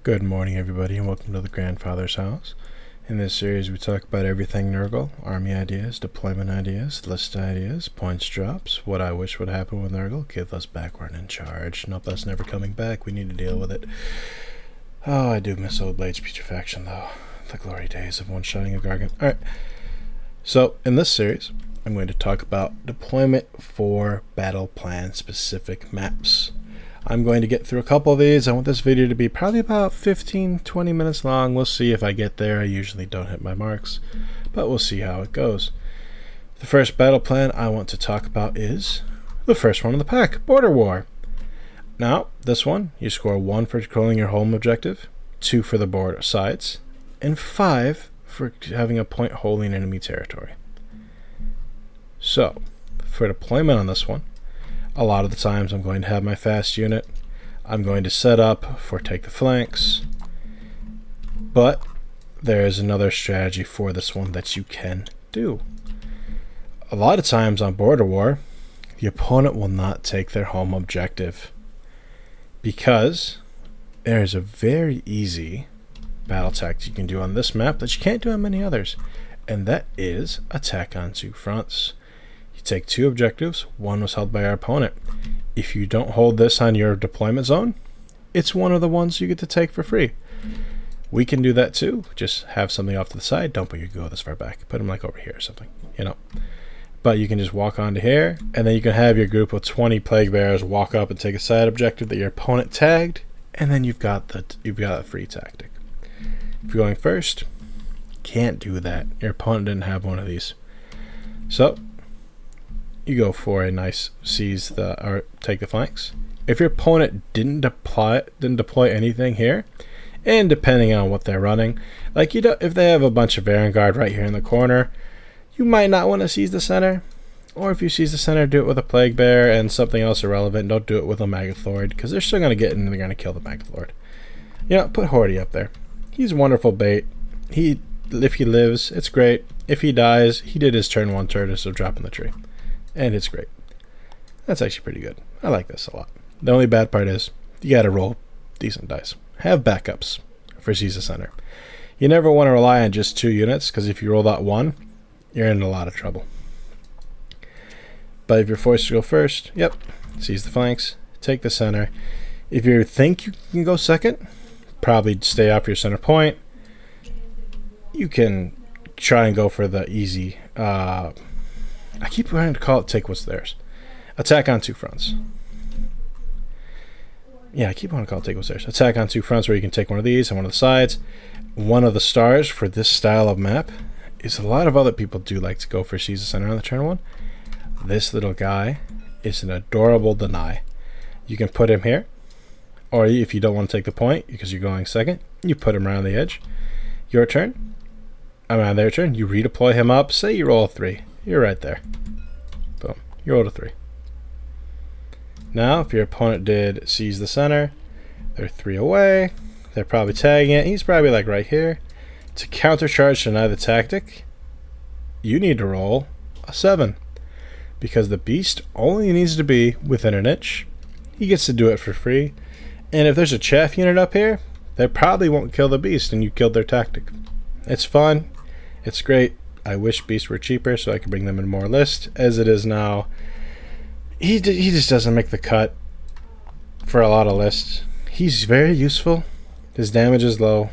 Good morning, everybody, and welcome to the Grandfather's House. In this series, we talk about everything Nurgle, army ideas, deployment ideas, list ideas, points drops, what I wish would happen with Nurgle, give us backward in charge, nope, us never coming back, we need to deal with it. Oh, I do miss Old Blade's putrefaction, though. The glory days of one-shotting a Gargant. Alright, so in this series, I'm going to talk about deployment for battle plan specific maps. I'm going to get through a couple of these. I want this video to be probably about 15-20 minutes long. We'll see if I get there. I usually don't hit my marks, but we'll see how it goes. The first battle plan I want to talk about is the first one in the pack, Border War. Now, this one, you score 1 for controlling your home objective, 2 for the border sides, and 5 for having a point holding enemy territory. So, for deployment on this one, a lot of the times I'm going to have my fast unit. I'm going to set up for take the flanks. But there's another strategy for this one that you can do. A lot of times on Border War, the opponent will not take their home objective because there is a very easy battle tactic you can do on this map that you can't do on many others, and that is attack on 2 fronts. Take 2 objectives, 1 was held by our opponent. If you don't hold this on your deployment zone, it's one of the ones you get to take for free. We can do that too. Just have something off to the side. Don't put your go this far back. Put them like over here or something, you know. But you can just walk onto here, and then you can have your group of 20 plague bearers walk up and take a side objective that your opponent tagged, and then you've got a free tactic. If you're going first, can't do that. Your opponent didn't have one of these. So you go for a nice take the flanks. If your opponent didn't deploy anything here, and depending on what they're running, like if they have a bunch of Vanguard right here in the corner, you might not want to seize the center. Or if you seize the center, do it with a Plague Bear and something else irrelevant. Don't do it with a Magathord, because they're still going to get in and they're going to kill the Magathord. You know, put Hordy up there. He's wonderful bait. If he lives, it's great. If he dies, he did his turn 1 turn, so drop in the tree. And it's great. That's actually pretty good. I like this a lot. The only bad part is you gotta roll decent dice. Have backups for seize the center. You never want to rely on just 2 units, because if you roll that 1, you're in a lot of trouble. But if you're forced to go first, yep, seize the flanks, take the center. If you think you can go second, probably stay off your center point. You can try and go for the easy I keep wanting to call it take what's theirs. Attack on 2 fronts. Yeah, I keep wanting to call it take what's theirs. Attack on 2 fronts where you can take one of these and one of the sides. One of the stars for this style of map is a lot of other people do like to go for seize the center on the turn 1. This little guy is an adorable deny. You can put him here, or if you don't want to take the point because you're going second, you put him around the edge. Your turn. Around their turn, you redeploy him up. Say you roll a 3. You're right there. Boom. You rolled a 3. Now, if your opponent did seize the center, they're 3 away. They're probably tagging it. He's probably like right here. To countercharge deny the tactic, you need to roll a 7. Because the beast only needs to be within an inch. He gets to do it for free. And if there's a chaff unit up here, they probably won't kill the beast and you killed their tactic. It's fun. It's great. I wish beasts were cheaper so I could bring them in more list. As it is now, he just doesn't make the cut for a lot of lists. He's very useful. His damage is low.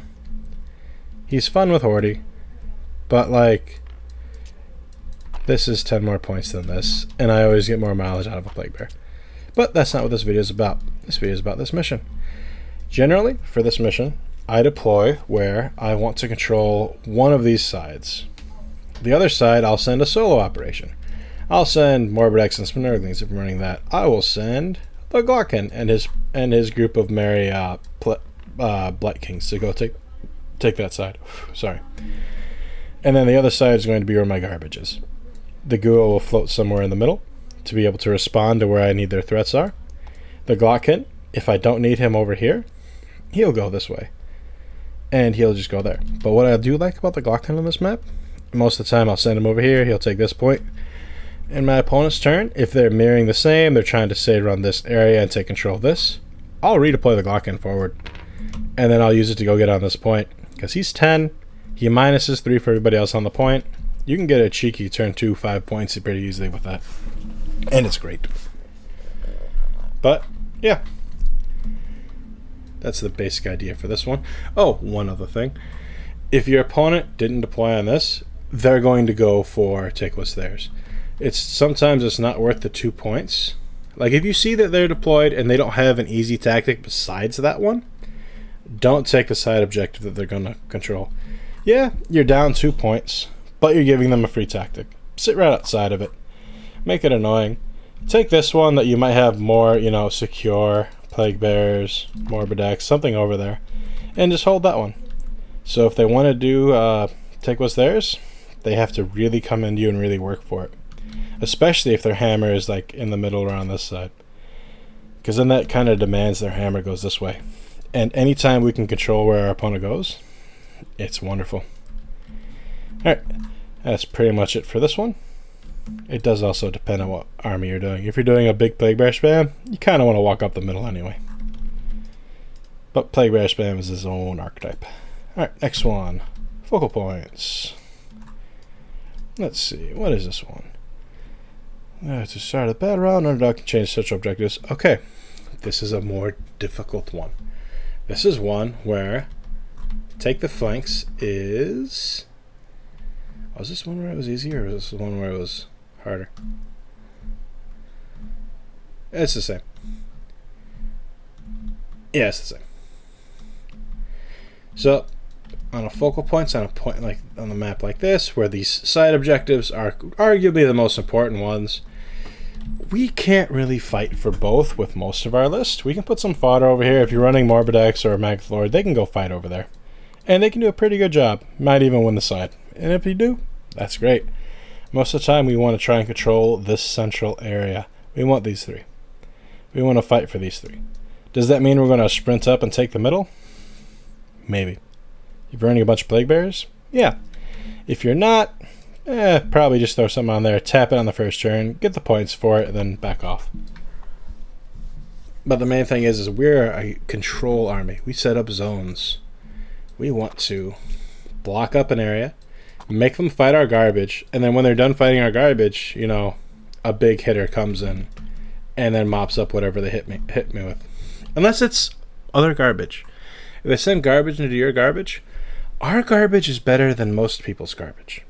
He's fun with Hordy. But, like, this is 10 more points than this. And I always get more mileage out of a Plague Bear. But that's not what this video is about. This video is about this mission. Generally, for this mission, I deploy where I want to control one of these sides. The other side, I'll send a solo operation. I'll send Morbidex and Spinnerglings if I'm running that. I will send the Glockin and his group of merry Blight Kings to go take that side. Sorry. And then the other side is going to be where my garbage is. The Ghoul will float somewhere in the middle to be able to respond to where I need their threats are. The Glockin, if I don't need him over here, he'll go this way. And he'll just go there. But what I do like about the Glockin on this map, most of the time I'll send him over here, he'll take this point. In my opponent's turn, if they're mirroring the same, they're trying to say run this area and take control of this, I'll redeploy the Glockin forward. and then I'll use it to go get on this point. Because he's 10, he minuses 3 for everybody else on the point. You can get a cheeky turn 2 5 points pretty easily with that. And it's great. But, yeah. That's the basic idea for this one. Oh, one other thing. If your opponent didn't deploy on this, they're going to go for take what's theirs. Sometimes it's not worth the 2 points. Like if you see that they're deployed and they don't have an easy tactic besides that one, don't take the side objective that they're going to control. Yeah, you're down 2 points, but you're giving them a free tactic. Sit right outside of it. Make it annoying. Take this one that you might have more, secure, Plague Bearers, Morbidex, something over there, and just hold that one. So if they want to do take what's theirs, they have to really come into you and really work for it. Especially if their hammer is like in the middle or on this side. Because then that kind of demands their hammer goes this way. And anytime we can control where our opponent goes, it's wonderful. Alright, that's pretty much it for this one. It does also depend on what army you're doing. If you're doing a big Plague Bear spam, you kind of want to walk up the middle anyway. But Plague Bear spam is his own archetype. Alright, next one. Focal points. Let's see, what is this one? To start the battle round, Underdog can change such objectives. Okay, this is a more difficult one. This is one where take the flanks is... Was this one where it was easier, or was this the one where it was harder? It's the same. Yeah, it's the same. So, on a focal points, on a point like on the map like this, where these side objectives are arguably the most important ones, we can't really fight for both with most of our list. We can put some fodder over here. If you're running Morbidex or Magth Lord, they can go fight over there. And they can do a pretty good job. Might even win the side. And if you do, that's great. Most of the time we want to try and control this central area. We want these 3. We want to fight for these 3. Does that mean we're going to sprint up and take the middle? Maybe. If you're running a bunch of Plague Bearers? Yeah. If you're not, probably just throw something on there, tap it on the first turn, get the points for it, and then back off. But the main thing is we're a control army. We set up zones. We want to block up an area, make them fight our garbage, and then when they're done fighting our garbage, a big hitter comes in and then mops up whatever they hit me with. Unless it's other garbage. If they send garbage into your garbage, our garbage is better than most people's garbage.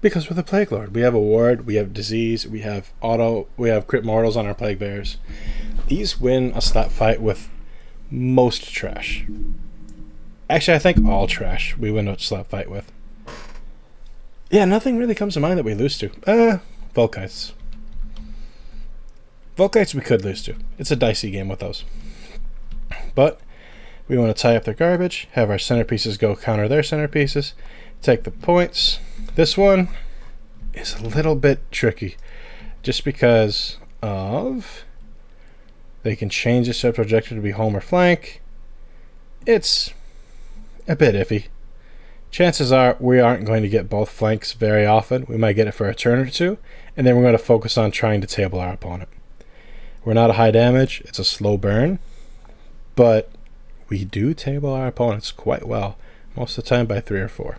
Because we're the Plague Lord. We have a ward, we have disease, we have crit mortals on our Plague Bears. These win a slap fight with most trash. Actually, I think all trash we win a slap fight with. Yeah, nothing really comes to mind that we lose to. Volkites. Volkites we could lose to. It's a dicey game with those. But we want to tie up their garbage, have our centerpieces go counter their centerpieces, take the points. This one is a little bit tricky just because of they can change the separate objective to be home or flank. It's a bit iffy. Chances are we aren't going to get both flanks very often. We might get it for a turn or two, and then we're going to focus on trying to table our opponent. We're not a high damage, it's a slow burn, but we do table our opponents quite well, most of the time by 3 or 4.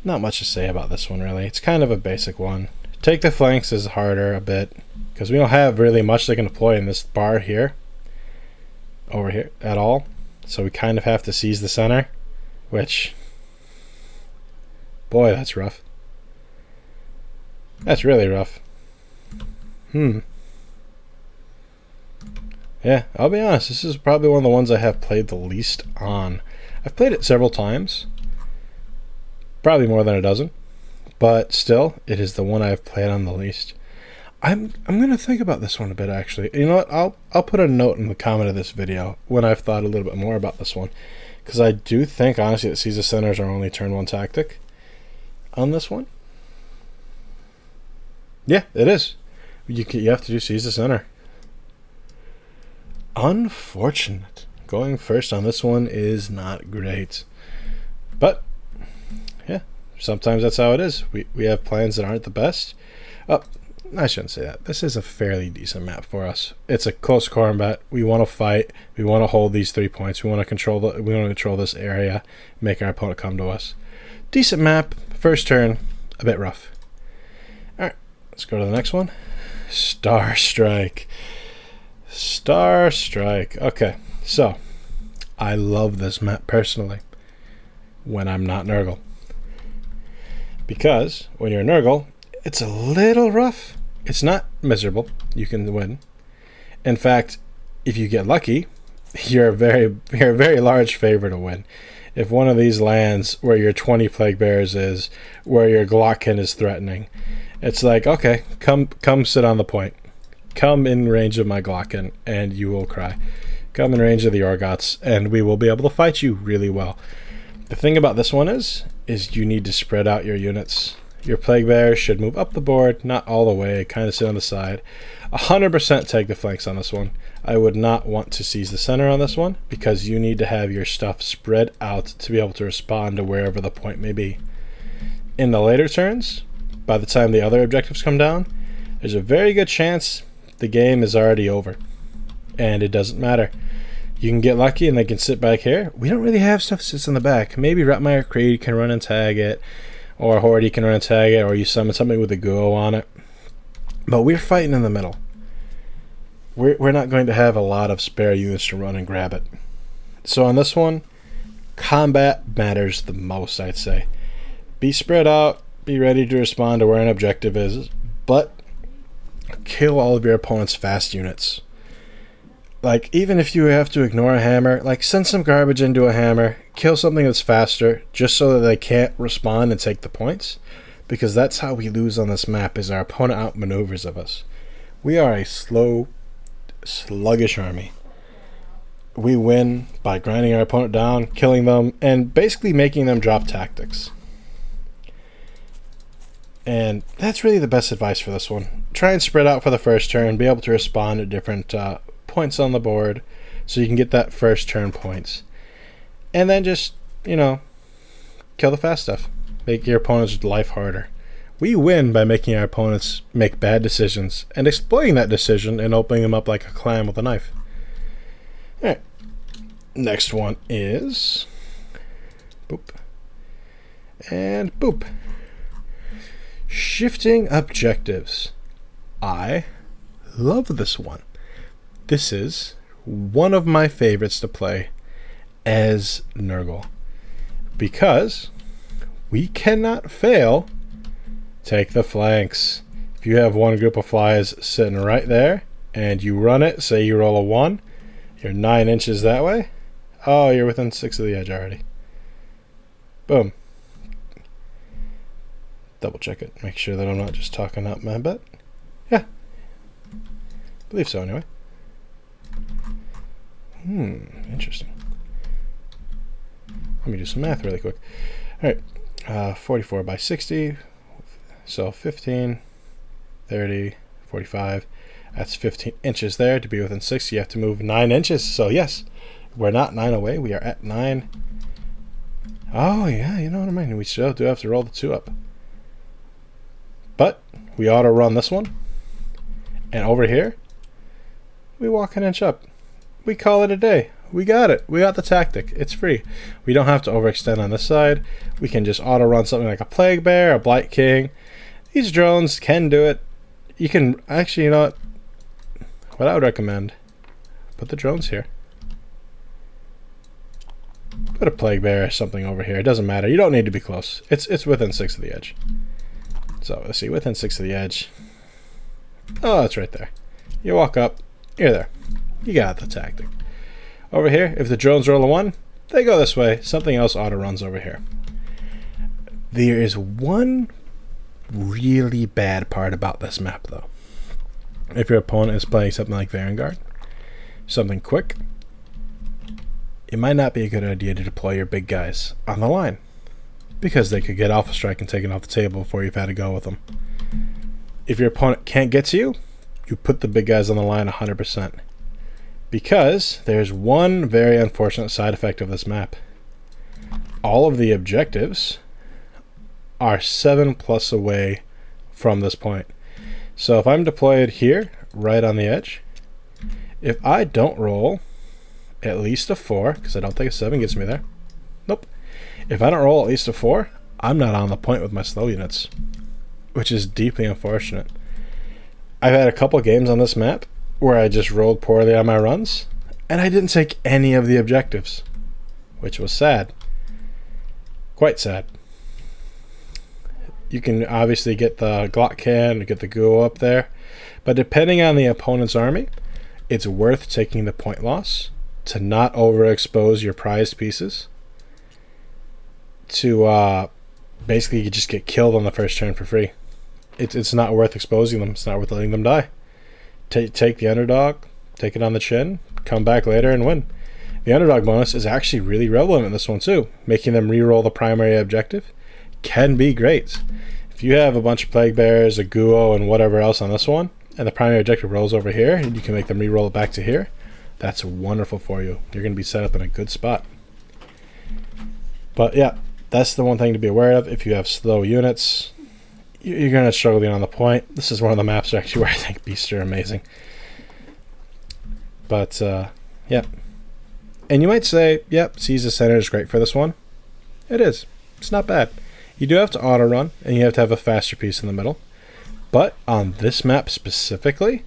Not much to say about this one really. It's kind of a basic one. Take the flanks is harder a bit, because we don't have really much they can deploy in this bar here, over here at all. So we kind of have to seize the center, which, boy, that's rough. That's really rough. Yeah, I'll be honest, this is probably one of the ones I have played the least on. I've played it several times, probably more than a dozen, but still, it is the one I've played on the least. I'm gonna think about this one a bit, actually. You know what? I'll put a note in the comment of this video when I've thought a little bit more about this one, because I do think honestly that seize the center is our only turn 1 tactic on this one. Yeah, it is. You have to do seize the center. Unfortunate. Going first on this one is not great, but yeah, sometimes that's how it is. We have plans that aren't the best. I shouldn't say that. This is a fairly decent map for us. It's a close combat. We want to fight. We want to hold these 3 points. We want to control this area, make our opponent come to us. Decent map. First turn, a bit rough. All right, let's go to the next one. Starstrike. Starstrike. Okay, so I love this map personally when I'm not Nurgle. Because when you're Nurgle, it's a little rough. It's not miserable. You can win. In fact, if you get lucky, you're a very large favor to win. If one of these lands where your 20 Plague Bearers is, where your Glockin is threatening, it's like, okay, come sit on the point. Come in range of my Glockin, and you will cry. Come in range of the Orgots, and we will be able to fight you really well. The thing about this one is you need to spread out your units. Your Plague Bearers should move up the board, not all the way, kind of sit on the side. 100% take the flanks on this one. I would not want to seize the center on this one, because you need to have your stuff spread out to be able to respond to wherever the point may be. In the later turns, by the time the other objectives come down, there's a very good chance the game is already over. And it doesn't matter. You can get lucky and they can sit back here. We don't really have stuff that sits in the back. Maybe Ratmire Creed can run and tag it, or Horde can run and tag it, or you summon something with a Guo on it. But we're fighting in the middle. We're not going to have a lot of spare units to run and grab it. So on this one, combat matters the most, I'd say. Be spread out, be ready to respond to where an objective is, but kill all of your opponent's fast units. Like, even if you have to ignore a hammer, like, send some garbage into a hammer, kill something that's faster, just so that they can't respond and take the points. Because that's how we lose on this map, is our opponent outmaneuvers of us. We are a slow, sluggish army. We win by grinding our opponent down, killing them, and basically making them drop tactics. And that's really the best advice for this one. Try and spread out for the first turn, be able to respond at different points on the board, so you can get that first turn points. And then just, kill the fast stuff. Make your opponent's life harder. We win by making our opponents make bad decisions and exploiting that decision and opening them up like a clam with a knife. Alright. Next one is boop. And boop. Shifting objectives. I love this one. This is one of my favorites to play as Nurgle, because we cannot fail take the flanks. If you have one group of flies sitting right there and you run it, say you roll a 1, you're 9 inches that way. Oh, you're within 6 of the edge already. Boom. Double check it, make sure that I'm not just talking out my butt. Yeah, believe so anyway. Interesting. Let me do some math really quick. Alright, 44 by 60, so 15, 30, 45. That's 15 inches there. To be within 6, you have to move 9 inches. So yes, we're not 9 away, we are at 9. Oh yeah, you know what I mean. We still do have to roll the 2 up. But we auto run this one. And over here, we walk an inch up. We call it a day. We got it. We got the tactic. It's free. We don't have to overextend on this side. We can just auto run something like a Plague Bear, a Blight King. These drones can do it. You can actually, you know what I would recommend? Put the drones here. Put a Plague Bear or something over here. It doesn't matter. You don't need to be close. It's within 6 of the edge. So let's see, within 6 of the edge. Oh, it's right there. You walk up, you're there. You got the tactic. Over here, if the drones roll a 1, they go this way. Something else auto runs over here. There is one really bad part about this map, though. If your opponent is playing something like Vanguard, something quick, it might not be a good idea to deploy your big guys on the line, because they could get Alpha Strike and take it off the table before you've had to go with them. If your opponent can't get to you, you put the big guys on the line 100%. Because there's one very unfortunate side effect of this map. All of the objectives are 7+ away from this point. So if I'm deployed here, right on the edge, if I don't roll at least a 4, because I don't think a 7 gets me there. Nope. If I don't roll at least a 4, I'm not on the point with my slow units, which is deeply unfortunate. I've had a couple games on this map where I just rolled poorly on my runs, and I didn't take any of the objectives, which was sad. Quite sad. You can obviously get the Glock can, get the Guo up there, but depending on the opponent's army, it's worth taking the point loss to not overexpose your prized pieces, to basically you just get killed on the first turn for free. It's not worth exposing them. It's not worth letting them die. Take the underdog, take it on the chin, come back later and win. The underdog bonus is actually really relevant in this one too. Making them re-roll the primary objective can be great. If you have a bunch of Plague Bears, a Guo, and whatever else on this one, and the primary objective rolls over here, and you can make them re-roll it back to here, that's wonderful for you. You're going to be set up in a good spot. But yeah, that's the one thing to be aware of. If you have slow units, you're going to struggle on the point. This is one of the maps actually where I think beasts are amazing. But yeah. And you might say, yep, seize the center is great for this one. It is. It's not bad. You do have to auto run, and you have to have a faster piece in the middle. But on this map specifically,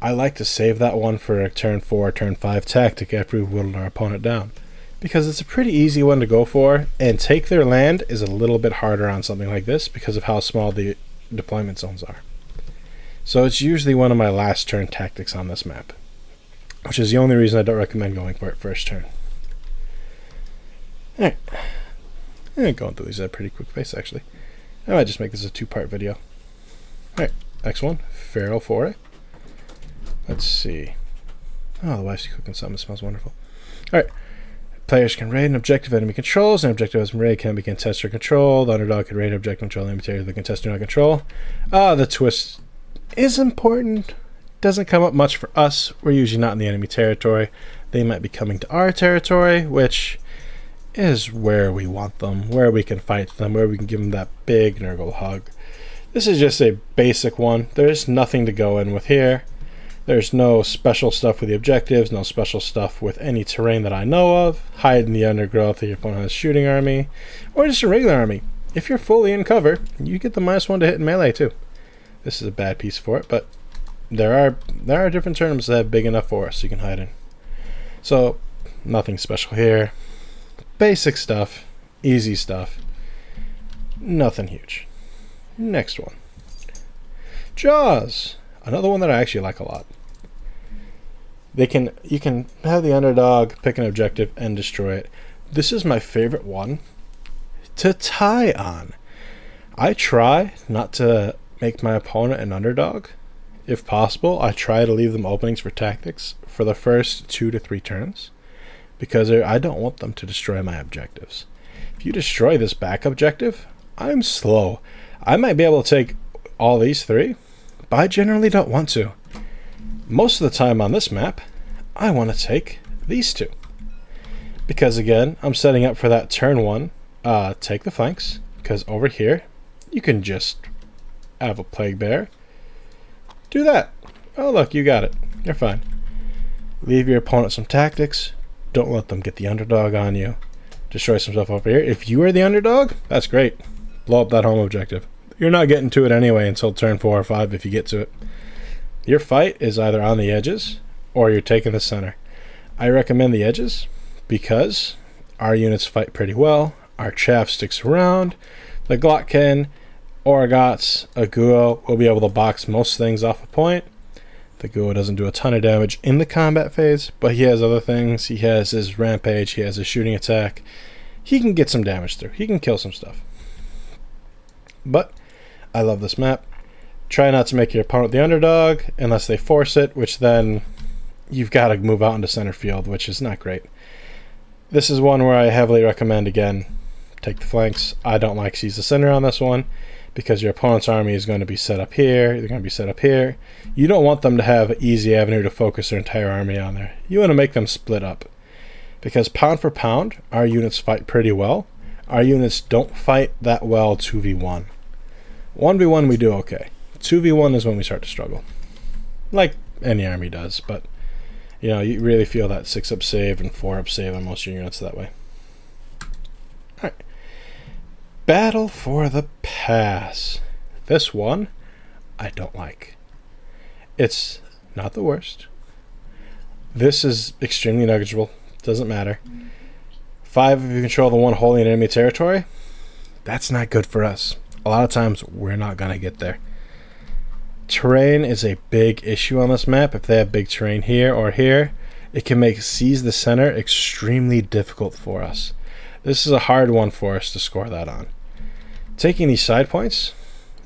I like to save that one for a turn 4, turn 5 tactic after we've whittled our opponent down. Because it's a pretty easy one to go for, and take their land is a little bit harder on something like this because of how small the deployment zones are. So it's usually one of my last turn tactics on this map, which is the only reason I don't recommend going for it first turn. Alright. I'm going through these at a pretty quick pace actually. I might just make this a 2-part video. Alright, next one, Feral Foray. Let's see. Oh, the wife's cooking something. It smells wonderful. Alright. Players can raid an objective enemy controls. An objective has been raided can be contested or controlled. The underdog can raid an objective control enemy territory the contestant do not control. The twist is important. Doesn't come up much for us. We're usually not in the enemy territory. They might be coming to our territory, which is where we want them, where we can fight them, where we can give them that big Nurgle hug. This is just a basic one. There's nothing to go in with here. There's no special stuff with the objectives, no special stuff with any terrain that I know of. Hide in the undergrowth if your opponent has a shooting army, or just a regular army. If you're fully in cover, you get the -1 to hit in melee too. This is a bad piece for it, but there are different tournaments that have big enough for us so you can hide in. So nothing special here. Basic stuff, easy stuff, nothing huge. Next one, Jaws. Another one that I actually like a lot. You can have the underdog pick an objective and destroy it. This is my favorite one to tie on. I try not to make my opponent an underdog. If possible, I try to leave them openings for tactics for the first 2 to 3 turns, because I don't want them to destroy my objectives. If you destroy this back objective, I'm slow. I might be able to take all these 3, but I generally don't want to. Most of the time on this map, I want to take these 2. Because again, I'm setting up for that turn 1, take the flanks, because over here, you can just have a Plague Bear. Do that. Oh look, you got it. You're fine. Leave your opponent some tactics. Don't let them get the underdog on you. Destroy some stuff over here. If you are the underdog, that's great. Blow up that home objective. You're not getting to it anyway until turn 4 or 5 if you get to it. Your fight is either on the edges or you're taking the center. I recommend the edges because our units fight pretty well. Our chaff sticks around. The Glocken, Orgots, a Guo will be able to box most things off a point. The Guo doesn't do a ton of damage in the combat phase, but he has other things. He has his rampage, he has his shooting attack. He can get some damage through. He can kill some stuff. But I love this map. Try not to make your opponent the underdog unless they force it, which then you've got to move out into center field, which is not great. This is one where I heavily recommend, again, take the flanks. I don't like seize the center on this one because your opponent's army is going to be set up here. They're going to be set up here. You don't want them to have an easy avenue to focus their entire army on there. You want to make them split up because pound for pound, our units fight pretty well. Our units don't fight that well 2v1. 1v1 we do okay. 2v1 is when we start to struggle. Like any army does, but you know, you really feel that 6-up save and 4-up save on most of your units that way. Alright. Battle for the Pass. This one, I don't like. It's not the worst. This is extremely negligible. Doesn't matter. 5 if you control the one wholly in enemy territory. That's not good for us. A lot of times, we're not going to get there. Terrain is a big issue on this map. If they have big terrain here or here, it can make seize the center extremely difficult for us. This is a hard one for us to score that on. Taking these side points,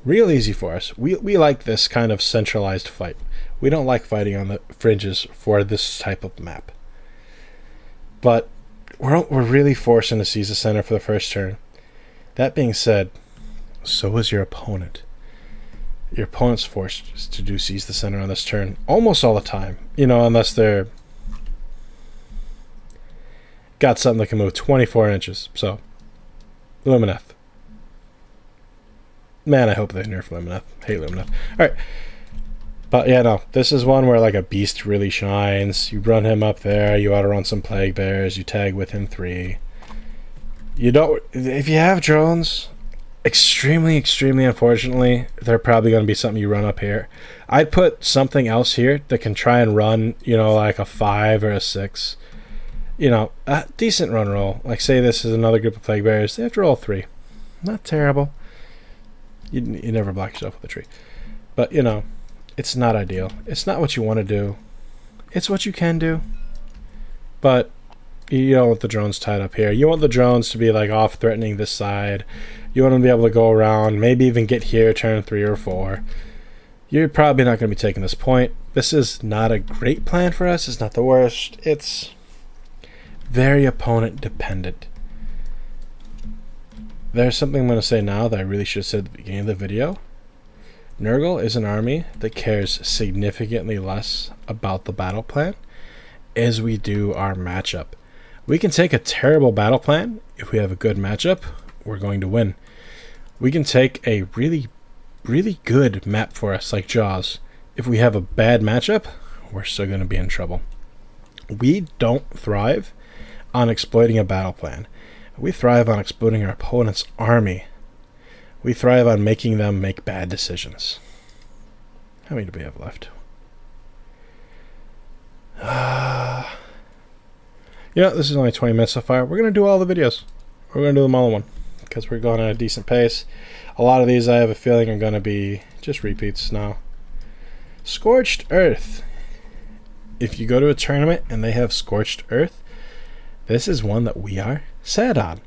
real easy for us. We like this kind of centralized fight. We don't like fighting on the fringes for this type of map. But we're really forcing to seize the center for the first turn. That being said, so is your opponent. Your opponent's forced to do seize the center on this turn almost all the time. You know, unless they're got something that can move 24 inches. So, Lumineth. Man, I hope they nerf Lumineth. Hate Lumineth. Alright. But yeah, no. This is one where like a beast really shines. You run him up there. You ought to run some Plague Bears. You tag with him 3. You don't... If you have drones... Extremely unfortunately, they're probably going to be something you run up here. I'd put something else here that can try and run, you know, like a 5 or a 6. You know, a decent run roll. Like, say this is another group of Plague Bears. They have to roll 3. Not terrible. You never block yourself with a tree. But, you know, it's not ideal. It's not what you want to do. It's what you can do. But you don't want the drones tied up here. You want the drones to be, like, off threatening this side. You want them to be able to go around, maybe even get here, turn 3 or 4. You're probably not going to be taking this point. This is not a great plan for us. It's not the worst. It's very opponent dependent. There's something I'm going to say now that I really should have said at the beginning of the video. Nurgle is an army that cares significantly less about the battle plan as we do our matchup. We can take a terrible battle plan. If we have a good matchup, we're going to win. We can take a really good map for us like Jaws. If we have a bad matchup, we're still going to be in trouble. We don't thrive on exploiting a battle plan. We thrive on exploiting our opponent's army. We thrive on making them make bad decisions. How many do we have left? You know, this is only 20 minutes so far. We're going to do all the videos. We're going to do them all in one because we're going at a decent pace. A lot of these I have a feeling are going to be just repeats now. Scorched Earth. If you go to a tournament and they have Scorched Earth, this is one that we are sad on.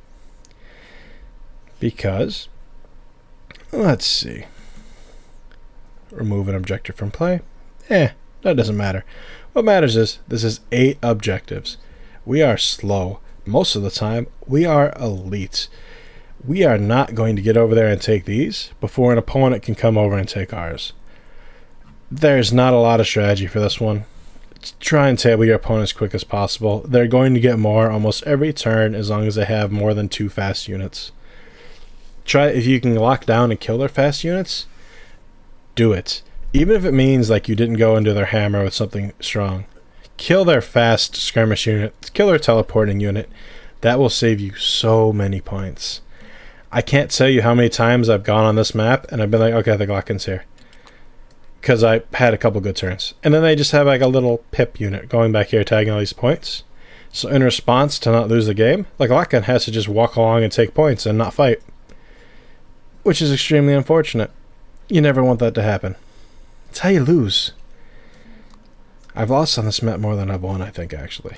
Because, let's see. Remove an objective from play. That doesn't matter. What matters is this is 8 objectives. We are slow. Most of the time, we are elite. We are not going to get over there and take these before an opponent can come over and take ours. There's not a lot of strategy for this one. Try and table your opponent as quick as possible. They're going to get more almost every turn as long as they have more than 2 fast units. Try if you can lock down and kill their fast units, do it. Even if it means like you didn't go into their hammer with something strong. Kill their fast skirmish unit, kill their teleporting unit. That will save you so many points. I can't tell you how many times I've gone on this map and I've been like, okay, the Glocken's here. Because I had a couple good turns. And then they just have like a little pip unit going back here tagging all these points. So in response to not lose the game, like Glocken has to just walk along and take points and not fight. Which is extremely unfortunate. You never want that to happen. It's how you lose. I've lost on this map more than I've won, I think, actually.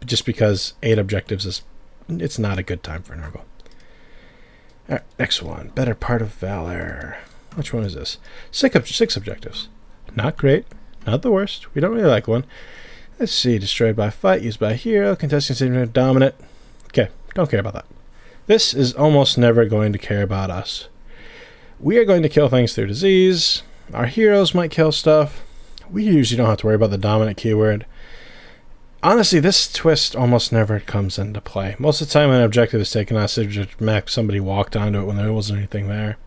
Just because 8 objectives is... It's not a good time for Nurgle. Alright, next one. Better Part of Valor. Which one is this? 6 objectives. Not great. Not the worst. We don't really like one. Let's see. Destroyed by fight. Used by hero. Contesting significant dominant. Okay. Don't care about that. This is almost never going to care about us. We are going to kill things through disease. Our heroes might kill stuff. We usually don't have to worry about the dominant keyword. Honestly, this twist almost never comes into play. Most of the time an objective is taken on a subject map, somebody walked onto it when there wasn't anything there.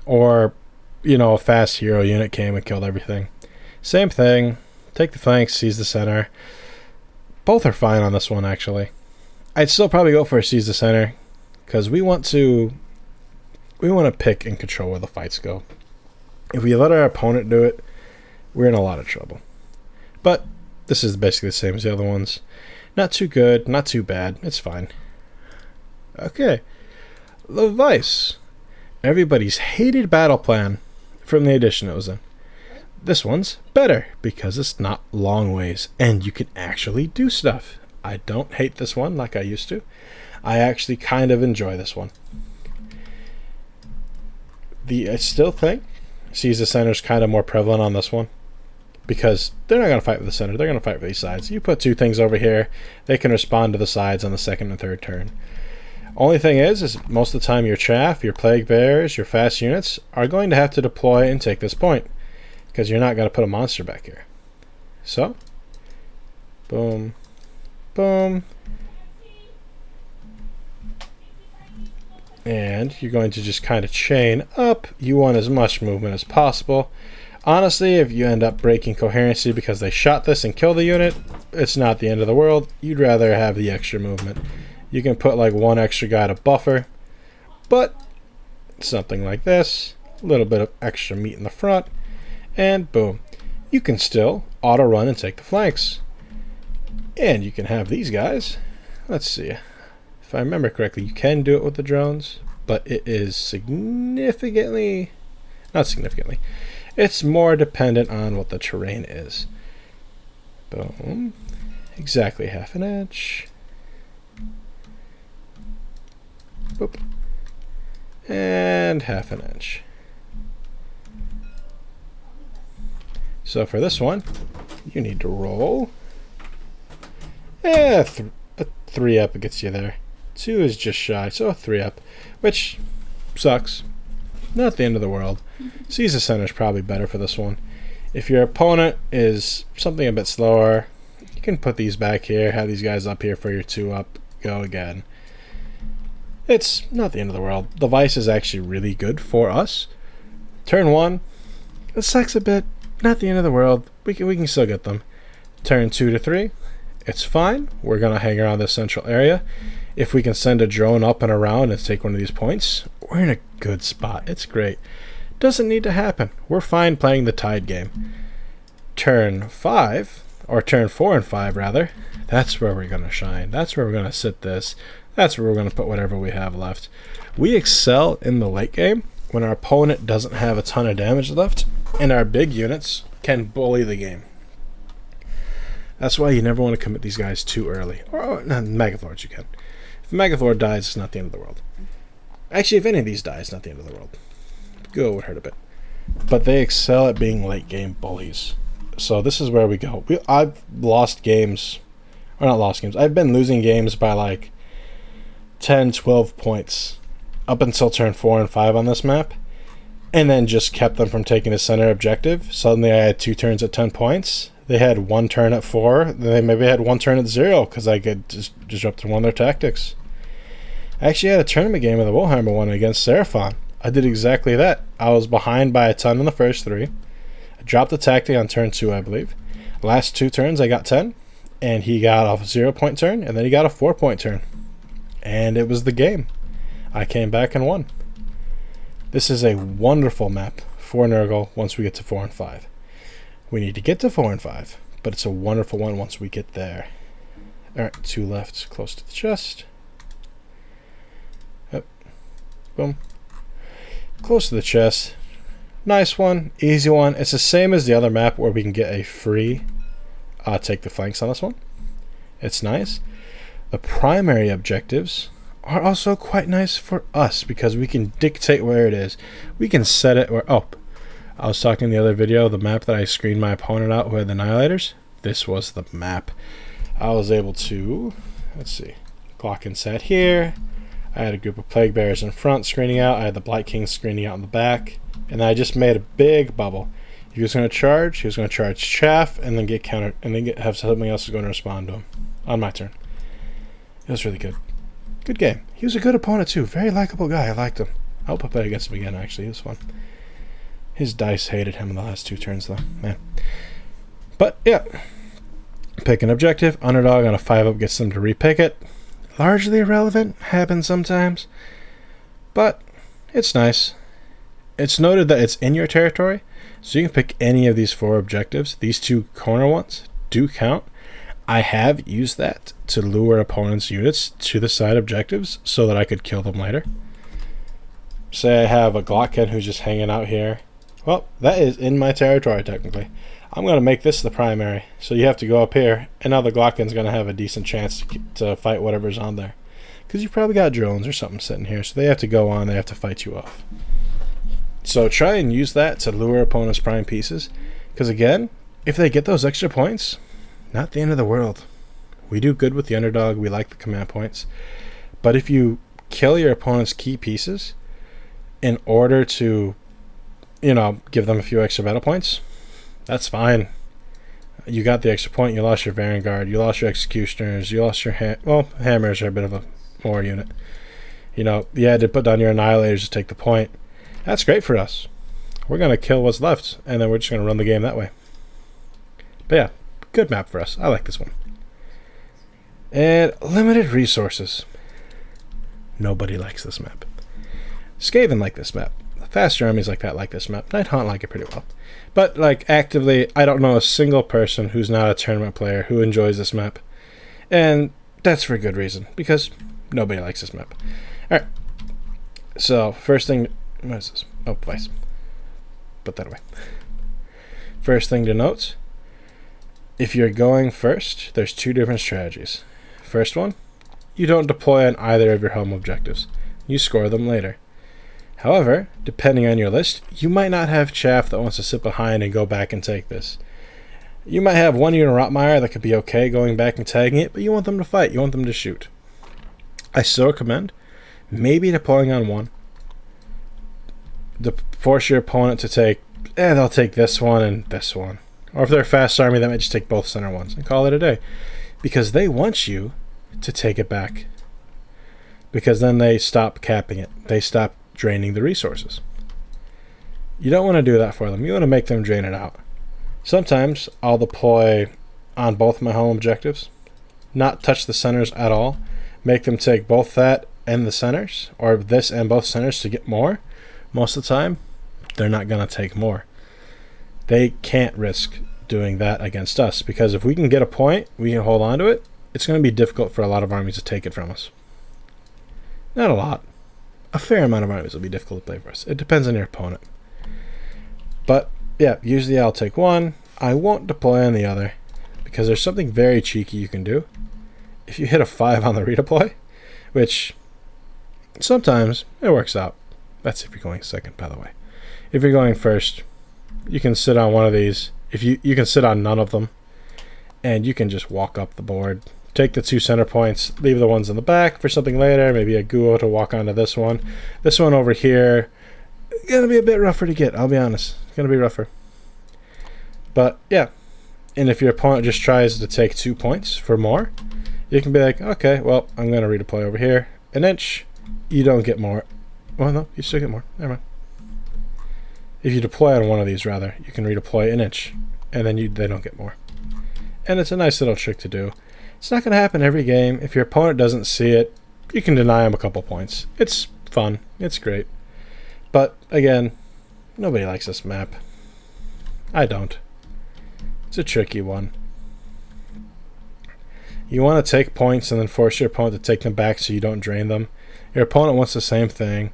Or you know, a fast hero unit came and killed everything. Same thing. Take the flanks, seize the center. Both are fine on this one, actually. I'd still probably go for a seize the center, because we want to pick and control where the fights go. If we let our opponent do it, we're in a lot of trouble. But this is basically the same as the other ones. Not too good, not too bad. It's fine. Okay. Levice. Everybody's hated battle plan from the edition it was in. This one's better because it's not long ways and you can actually do stuff. I don't hate this one like I used to. I actually kind of enjoy this one. I still think Seize the Center is kind of more prevalent on this one because they're not going to fight with the center. They're going to fight with these sides. You put two things over here, they can respond to the sides on the second and third turn. Only thing is most of the time your chaff, your plague bears, your fast units are going to have to deploy and take this point because you're not going to put a monster back here. So, boom, boom, and you're going to just kind of chain up. You want as much movement as possible. Honestly, if you end up breaking coherency because they shot this and kill the unit, it's not the end of the world. You'd rather have the extra movement. You can put like one extra guy to buffer, but something like this, a little bit of extra meat in the front, and boom. You can still auto run and take the flanks. And you can have these guys. Let's see. If I remember correctly, you can do it with the drones, but it is significantly, not significantly, it's more dependent on what the terrain is. Boom. Exactly half an inch. Boop. And half an inch. So for this one, you need to roll. A 3 up, it gets you there. 2 is just shy, so a 3 up, which sucks. Not the end of the world. Seize the Center is probably better for this one. If your opponent is something a bit slower, you can put these back here, have these guys up here for your 2 up, go again. It's not the end of the world. The Vice is actually really good for us. Turn 1, it sucks a bit. Not the end of the world. We can still get them. Turn 2 to 3, it's fine. We're going to hang around this central area. If we can send a drone up and around and take one of these points, we're in a good spot. It's great. Doesn't need to happen. We're fine playing the tide game. Turn 5, or turn 4 and 5 rather, that's where we're going to shine. That's where we're going to sit this. That's where we're going to put whatever we have left. We excel in the late game when our opponent doesn't have a ton of damage left and our big units can bully the game. That's why you never want to commit these guys too early. Or no, Megalords you can. If Megalord dies, it's not the end of the world. Actually, if any of these die, it's not the end of the world. Go would hurt a bit. But they excel at being late game bullies. So this is where we go. I've lost games, or not lost games, I've been losing games by like 10, 12 points up until turn 4 and 5 on this map, and then just kept them from taking the center objective. Suddenly I had 2 turns at 10 points. They had 1 turn at 4. They maybe had 1 turn at 0 because I could just disrupt one of their tactics. I actually had a tournament game of the Warhammer one against Seraphon. I did exactly that. I was behind by a ton in the first 3. I dropped the tactic on turn 2, I believe. Last 2 turns I got 10, and he got a 0-point turn, and then he got a 4-point turn. And it was the game. I came back and won. This is a wonderful map for Nurgle once we get to 4 and 5. We need to get to 4 and 5, but it's a wonderful one once we get there. Alright, 2 left, close to the chest. Yep. Boom. Close to the chest. Nice one, easy one. It's the same as the other map where we can get a free take the flanks on this one. It's nice. The primary objectives are also quite nice for us because we can dictate where it is. We can set it where... Oh, I was talking in the other video, the map that I screened my opponent out who had the Annihilators. This was the map. I was able to... Let's see. Clock and set here. I had a group of Plague Bearers in front screening out. I had the Blight King screening out in the back. And I just made a big bubble. He was going to charge. He was going to charge Chaff and then get countered. And then have something else going to respond to him. On my turn. It was really good. Good game. He was a good opponent too. Very likable guy. I liked him. I hope I play against him again, actually. It was fun. His dice hated him in the last 2 turns, though. Man. But, yeah. Pick an objective. Underdog on a 5-up gets them to repick it. Largely irrelevant. Happens sometimes. But it's nice. It's noted that it's in your territory, so you can pick any of these 4 objectives. These 2 corner ones do count. I have used that to lure opponents' units to the side objectives so that I could kill them later. Say I have a Glocken who's just hanging out here. Well, that is in my territory, technically. I'm going to make this the primary, so you have to go up here, and now the Glocken's going to have a decent chance to fight whatever's on there. Because you probably got drones or something sitting here, so they have to go on, they have to fight you off. So try and use that to lure opponents' prime pieces, because again, if they get those extra points, not the end of the world. We do good with the Underdog, we like the command points, but if you kill your opponent's key pieces in order to, you know, give them a few extra battle points, that's fine. You got the extra point, you lost your Vanguard, you lost your Executioners, you lost your Hammers are a bit of a more unit. You know, you had to put down your Annihilators to take the point. That's great for us. We're going to kill what's left, and then we're just going to run the game that way. But yeah, good map for us. I like this one. And limited resources. Nobody likes this map. Skaven like this map. Faster armies like that like this map. Nighthaunt like it pretty well. But like actively, I don't know a single person who's not a tournament player who enjoys this map. And that's for good reason, because nobody likes this map. Alright. So, first thing... What is this? Oh, Vice. Put that away. First thing to note, if you're going first, there's 2 different strategies. First one, you don't deploy on either of your home objectives. You score them later. However, depending on your list, you might not have chaff that wants to sit behind and go back and take this. You might have one unit Rotmire that could be okay going back and tagging it, but you want them to fight, you want them to shoot. I still recommend maybe deploying on one. Force your opponent to take, they'll take this one and this one. Or if they're a fast army, they might just take both center ones and call it a day. Because they want you to take it back. Because then they stop capping it. They stop draining the resources. You don't want to do that for them. You want to make them drain it out. Sometimes I'll deploy on both my home objectives, not touch the centers at all, make them take both that and the centers, or this and both centers to get more. Most of the time, they're not going to take more. They can't risk doing that against us, because if we can get a point, we can hold on to it, it's going to be difficult for a lot of armies to take it from us. Not a lot. A fair amount of armies will be difficult to play for us. It depends on your opponent. But, yeah, usually I'll take one. I won't deploy on the other, because there's something very cheeky you can do. If you hit a 5 on the redeploy, which sometimes it works out. That's if you're going second, by the way. If you're going first, you can sit on one of these. If you can sit on none of them, and you can just walk up the board. Take the 2 center points, leave the ones in the back for something later, maybe a Guo to walk onto this one. This one over here, gonna be a bit rougher to get, I'll be honest. It's gonna be rougher. But, yeah. And if your opponent just tries to take 2 points for more, you can be like, okay, well, I'm gonna redeploy over here. An inch, you don't get more. Well, no, you still get more. Never mind. If you deploy on one of these, rather, you can redeploy an inch, and then they don't get more. And it's a nice little trick to do. It's not going to happen every game. If your opponent doesn't see it, you can deny them a couple points. It's fun. It's great. But, again, nobody likes this map. I don't. It's a tricky one. You want to take points and then force your opponent to take them back so you don't drain them. Your opponent wants the same thing.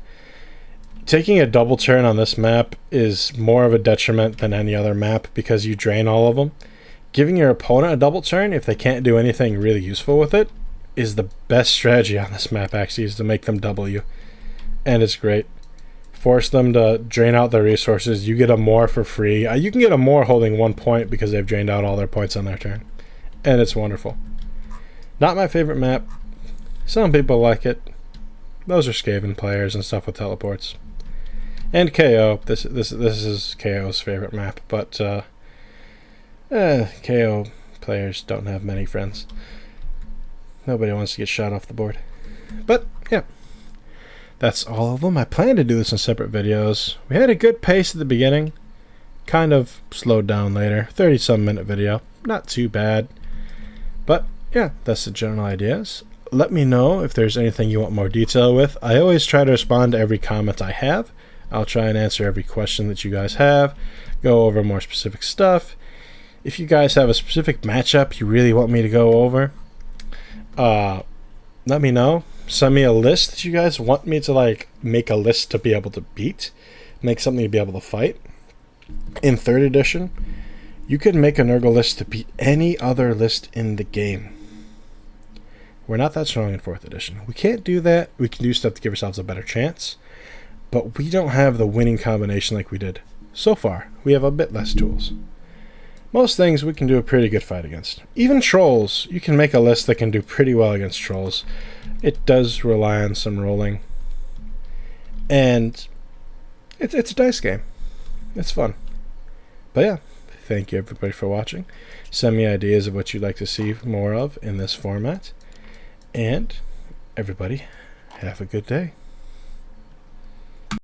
Taking a double turn on this map is more of a detriment than any other map because you drain all of them. Giving your opponent a double turn, if they can't do anything really useful with it, is the best strategy on this map, actually, is to make them double you. And it's great. Force them to drain out their resources. You get a more for free. You can get a more holding 1 point because they've drained out all their points on their turn. And it's wonderful. Not my favorite map. Some people like it. Those are Skaven players and stuff with teleports. And KO. This is KO's favorite map, but KO players don't have many friends. Nobody wants to get shot off the board. But, yeah. that's all of them. I plan to do this in separate videos. We had a good pace at the beginning. Kind of slowed down later. 30-some minute video. Not too bad. But yeah, that's the general ideas. Let me know if there's anything you want more detail with. I always try to respond to every comment I have. I'll try and answer every question that you guys have. Go over more specific stuff. If you guys have a specific matchup you really want me to go over, let me know. Send me a list that you guys want me to like make a list to be able to beat. Make something to be able to fight. In 3rd edition, you can make a Nurgle list to beat any other list in the game. We're not that strong in 4th edition. We can't do that. We can do stuff to give ourselves a better chance. But we don't have the winning combination like we did. So far, we have a bit less tools. Most things we can do a pretty good fight against. Even trolls, you can make a list that can do pretty well against trolls. It does rely on some rolling. And it's a dice game. It's fun. But yeah, thank you everybody for watching. Send me ideas of what you'd like to see more of in this format. And everybody, have a good day.